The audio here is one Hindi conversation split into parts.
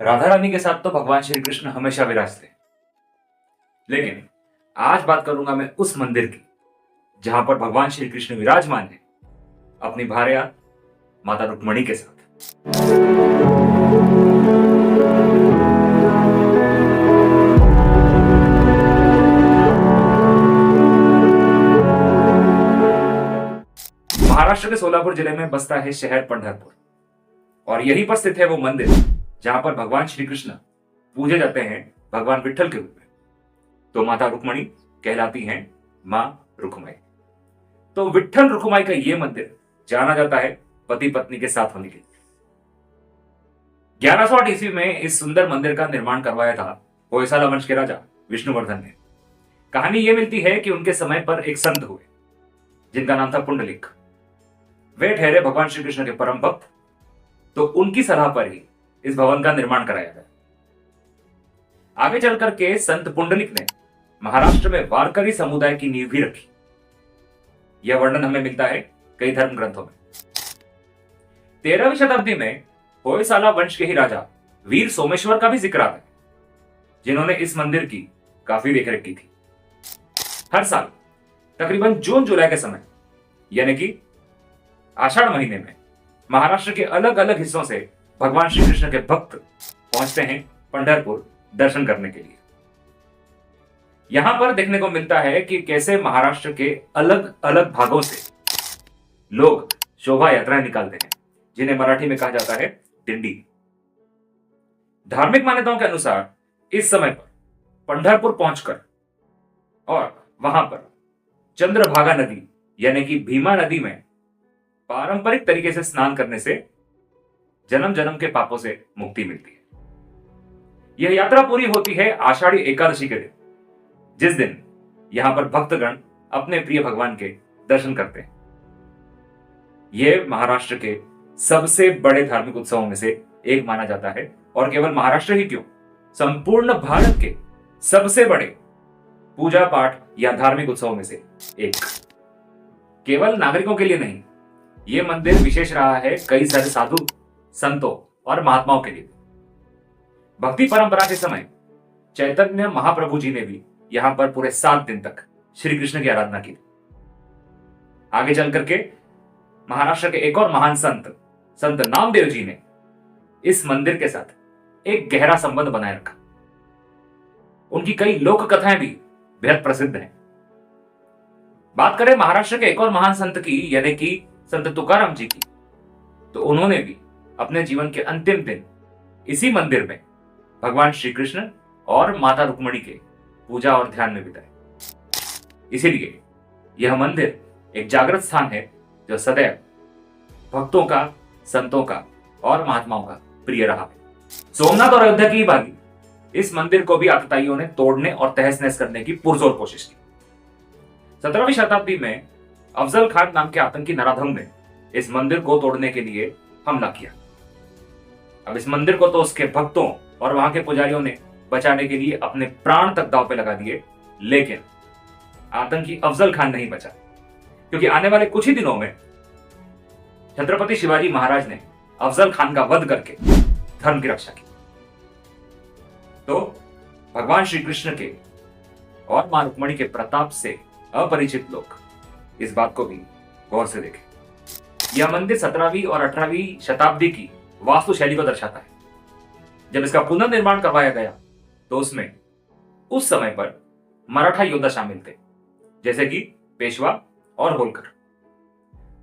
राधा रानी के साथ तो भगवान श्री कृष्ण हमेशा विराजते, लेकिन आज बात करूंगा मैं उस मंदिर की जहां पर भगवान श्री कृष्ण विराजमान है अपनी भार्या माता रुक्मणी के साथ। महाराष्ट्र के सोलापुर जिले में बसता है शहर पंढरपुर, और यहीं पर स्थित है वो मंदिर जहां पर भगवान श्री कृष्ण पूजे जाते हैं भगवान विठल के रूप में। तो माता रुक्मणी कहलाती हैं मां रुक्माई। तो विठल रुक्माई का ये मंदिर जाना जाता है पति पत्नी के साथ होने के लिए। 1100 ईस्वी में इस सुंदर मंदिर का निर्माण करवाया था होयसाला वंश के राजा विष्णुवर्धन ने। कहानी यह मिलती है कि उनके समय पर एक संत हुए जिनका नाम था पुंडलिक। वे ठहरे भगवान श्री कृष्ण के परम भक्त, तो उनकी सलाह पर ही इस भवन का निर्माण कराया गया। आगे चलकर के संत पुंडलिक ने महाराष्ट्र में वारकरी समुदाय की नींव भी रखी। यह वर्णन हमें मिलता है कई धर्म ग्रंथों में। 13वीं शताब्दी में होयसाला वंश के ही राजा वीर सोमेश्वर का भी जिक्र आता है, जिन्होंने इस मंदिर की काफी देखरेख की थी। हर साल तकरीबन जून जुलाई के समय यानी कि आषाढ़ महीने में महाराष्ट्र के अलग अलग हिस्सों से भगवान श्री कृष्ण के भक्त पहुंचते हैं पंढरपुर दर्शन करने के लिए। यहां पर देखने को मिलता है कि कैसे महाराष्ट्र के अलग अलग भागों से लोग शोभा यात्राएं निकालते हैं, जिन्हें मराठी में कहा जाता है दिंडी। धार्मिक मान्यताओं के अनुसार इस समय पर पंढरपुर पहुंचकर और वहां पर चंद्रभागा नदी यानी कि भीमा नदी में पारंपरिक तरीके से स्नान करने से जन्म जन्म के पापों से मुक्ति मिलती है। यह यात्रा पूरी होती है आषाढ़ी एकादशी के दिन, जिस दिन यहां पर भक्तगण अपने प्रिय भगवान के दर्शन करते हैं। यह महाराष्ट्र के सबसे बड़े धार्मिक उत्सवों में से एक माना जाता है, और केवल महाराष्ट्र ही क्यों, संपूर्ण भारत के सबसे बड़े पूजा पाठ या धार्मिक उत्सवों में से एक। केवल नागरिकों के लिए नहीं, यह मंदिर विशेष रहा है कई सारे साधु संतों और महात्माओं के लिए। भक्ति परंपरा के समय चैतन्य महाप्रभु जी ने भी यहां पर पूरे 7 दिन तक श्री कृष्ण की आराधना की। आगे चल करके महाराष्ट्र के एक और महान संत संत नामदेव जी ने इस मंदिर के साथ एक गहरा संबंध बनाए रखा। उनकी कई लोक कथाएं भी बेहद प्रसिद्ध हैं। बात करें महाराष्ट्र के एक और महान संत की यानी कि संत तुकाराम जी की, तो उन्होंने भी अपने जीवन के अंतिम दिन इसी मंदिर में भगवान श्री कृष्ण और माता रुक्मणी के पूजा और ध्यान में बिताए। इसीलिए यह मंदिर एक जागृत स्थान है जो सदैव भक्तों का, संतों का और महात्माओं का प्रिय रहा है। सोमनाथ और अयोध्या की भांति इस मंदिर को भी आतताइयों ने तोड़ने और तहस नहस करने की पुरजोर कोशिश की। 17वीं शताब्दी में अफजल खान नाम के आतंकी नराधम ने इस मंदिर को तोड़ने के लिए हमला किया। अब इस मंदिर को तो उसके भक्तों और वहां के पुजारियों ने बचाने के लिए अपने प्राण तक दांव पे लगा दिए, लेकिन आतंकी अफजल खान नहीं बचा, क्योंकि आने वाले कुछ ही दिनों में छत्रपति शिवाजी महाराज ने अफजल खान का वध करके धर्म की रक्षा की। तो भगवान श्री कृष्ण के और मां रुक्मणी के प्रताप से अपरिचित लोग इस बात को भी गौर से देखें। यह मंदिर 17वीं और 18वीं शताब्दी की वास्तुशैली को दर्शाता है। जब इसका पुनर्निर्माण करवाया गया तो उसमें उस समय पर मराठा योद्धा शामिल थे, जैसे कि पेशवा और होलकर।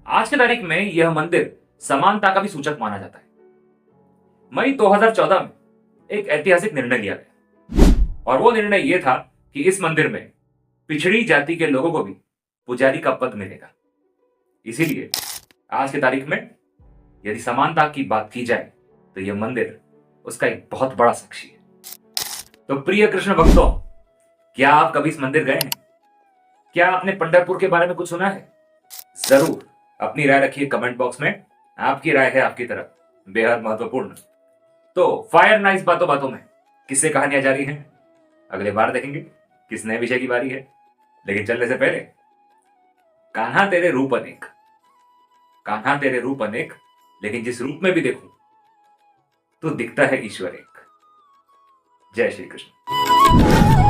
आज की तारीख में यह मंदिर समानता का भी सूचक माना जाता है। मई 2014 में एक ऐतिहासिक निर्णय लिया गया, और वो निर्णय यह था कि इस मंदिर में पिछड़ी जाति के लोगों को भी पुजारी का पद मिलेगा। इसीलिए आज की तारीख में यदि समानता की बात की जाए तो यह मंदिर उसका एक बहुत बड़ा साक्षी है। तो प्रिय कृष्ण भक्तों, क्या आप कभी इस मंदिर गए हैं? क्या आपने पंढरपुर के बारे में कुछ सुना है? जरूर अपनी राय रखिए कमेंट बॉक्स में। आपकी राय है आपकी तरफ बेहद महत्वपूर्ण। तो फायर नाइस बातों बातों में किससे कहानियां जारी हैं, अगले बार देखेंगे किस नए विषय की बारी है। लेकिन चलने से पहले, कान्हा तेरे रूप अनेक, कान्हा तेरे रूप अनेक, लेकिन जिस रूप में भी देखूं तो दिखता है ईश्वर एक। जय श्री कृष्ण।